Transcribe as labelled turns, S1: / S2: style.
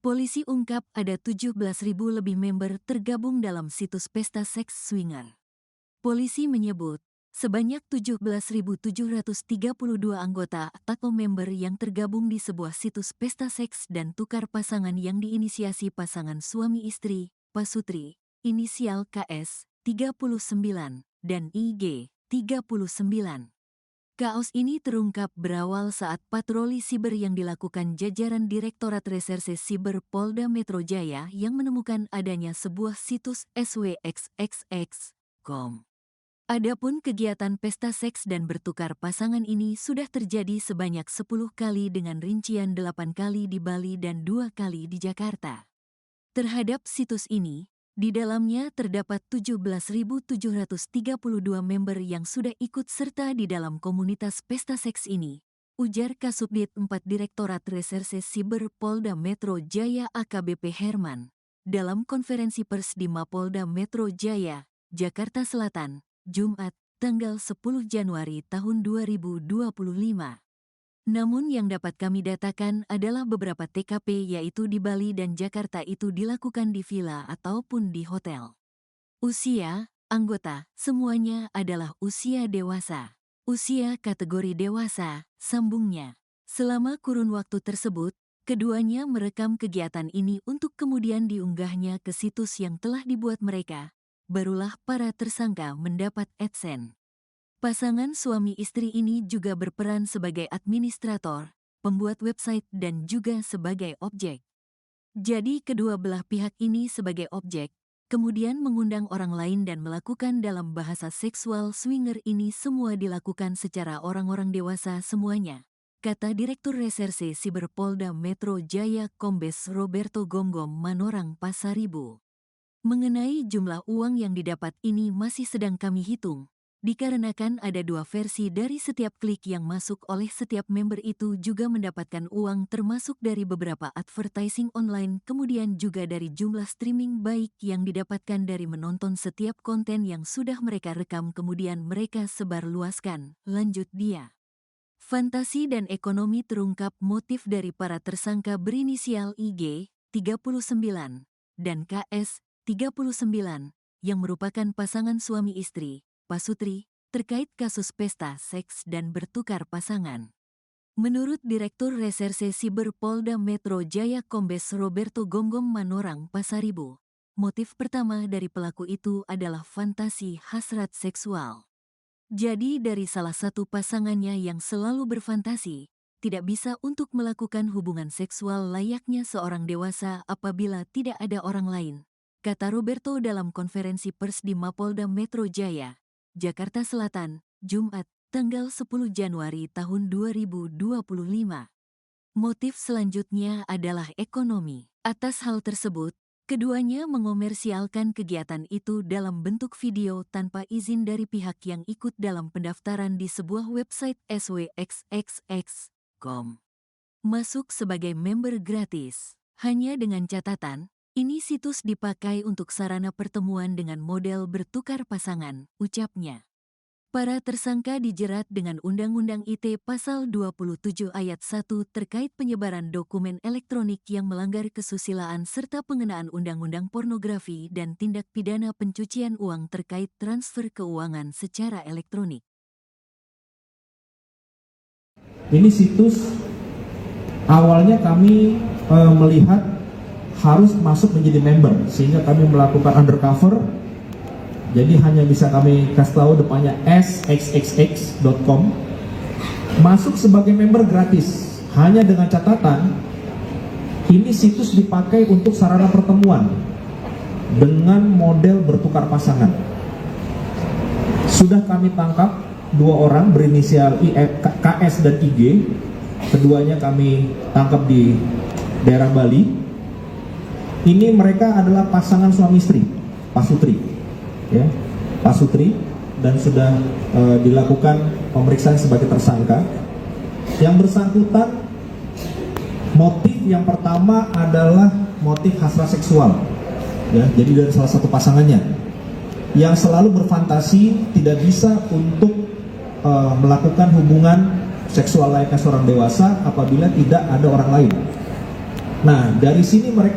S1: Polisi ungkap ada 17.000 lebih member tergabung dalam situs pesta seks swinger. Polisi menyebut, sebanyak 17.732 anggota atau member yang tergabung di sebuah situs pesta seks dan tukar pasangan yang diinisiasi pasangan suami istri, Pasutri, inisial KS, 39, dan IG, 39. Kaos ini terungkap berawal saat patroli siber yang dilakukan jajaran Direktorat Reserse Siber Polda Metro Jaya yang menemukan adanya sebuah situs swxxx.com. Adapun kegiatan pesta seks dan bertukar pasangan ini sudah terjadi sebanyak 10 kali dengan rincian 8 kali di Bali dan 2 kali di Jakarta. Terhadap situs ini, di dalamnya terdapat 17.732 member yang sudah ikut serta di dalam komunitas pesta seks ini, ujar Kasubdit 4 Direktorat Reserse Siber Polda Metro Jaya AKBP Herman, dalam konferensi pers di Mapolda Metro Jaya, Jakarta Selatan, Jumat, tanggal 10 Januari tahun 2025. Namun yang dapat kami datakan adalah beberapa TKP yaitu di Bali dan Jakarta itu dilakukan di villa ataupun di hotel. Usia, anggota, semuanya adalah usia dewasa. Usia kategori dewasa, sambungnya. Selama kurun waktu tersebut, keduanya merekam kegiatan ini untuk kemudian diunggahnya ke situs yang telah dibuat mereka. Barulah para tersangka mendapat AdSense. Pasangan suami istri ini juga berperan sebagai administrator, pembuat website dan juga sebagai objek. Jadi kedua belah pihak ini sebagai objek, kemudian mengundang orang lain dan melakukan dalam bahasa seksual swinger ini semua dilakukan secara orang-orang dewasa semuanya, kata Direktur Reserse Siber Polda Metro Jaya Kombes Roberto Gonggom Manorang Pasaribu. Mengenai jumlah uang yang didapat ini masih sedang kami hitung. Dikarenakan ada 2 versi dari setiap klik yang masuk oleh setiap member itu juga mendapatkan uang termasuk dari beberapa advertising online kemudian juga dari jumlah streaming baik yang didapatkan dari menonton setiap konten yang sudah mereka rekam kemudian mereka sebarluaskan, lanjut dia. Fantasi dan ekonomi terungkap motif dari para tersangka berinisial IG, 39, dan KS, 39, yang merupakan pasangan suami istri, Pasutri, terkait kasus pesta seks dan bertukar pasangan. Menurut Direktur Reserse Siber Polda Metro Jaya Kombes Roberto Gonggom Manorang Pasaribu, motif pertama dari pelaku itu adalah fantasi hasrat seksual. Jadi dari salah satu pasangannya yang selalu berfantasi, tidak bisa untuk melakukan hubungan seksual layaknya seorang dewasa apabila tidak ada orang lain, kata Roberto dalam konferensi pers di Mapolda Metro Jaya, Jakarta Selatan, Jumat, tanggal 10 Januari tahun 2025. Motif selanjutnya adalah ekonomi. Atas hal tersebut, keduanya mengomersialkan kegiatan itu dalam bentuk video tanpa izin dari pihak yang ikut dalam pendaftaran di sebuah website swxxx.com. Masuk sebagai member gratis, hanya dengan catatan, ini situs dipakai untuk sarana pertemuan dengan model bertukar pasangan, ucapnya. Para tersangka dijerat dengan Undang-Undang ITE Pasal 27 Ayat 1 terkait penyebaran dokumen elektronik yang melanggar kesusilaan serta pengenaan Undang-Undang Pornografi dan tindak pidana pencucian uang terkait transfer keuangan secara elektronik.
S2: Ini situs awalnya kami melihat harus masuk menjadi member, sehingga kami melakukan undercover. Jadi hanya bisa kami kasih tahu depannya swxxx.com. Masuk sebagai member gratis, hanya dengan catatan ini situs dipakai untuk sarana pertemuan dengan model bertukar pasangan. Sudah kami tangkap 2 orang berinisial KS dan IG. Keduanya kami tangkap di daerah Bali. Ini mereka adalah pasangan suami istri, Pasutri, ya, Pasutri, dan sudah dilakukan pemeriksaan sebagai tersangka. Yang bersangkutan, motif yang pertama adalah motif hasrat seksual, ya, jadi dari salah satu pasangannya yang selalu berfantasi tidak bisa untuk melakukan hubungan seksual layaknya seorang dewasa apabila tidak ada orang lain. Nah, dari sini mereka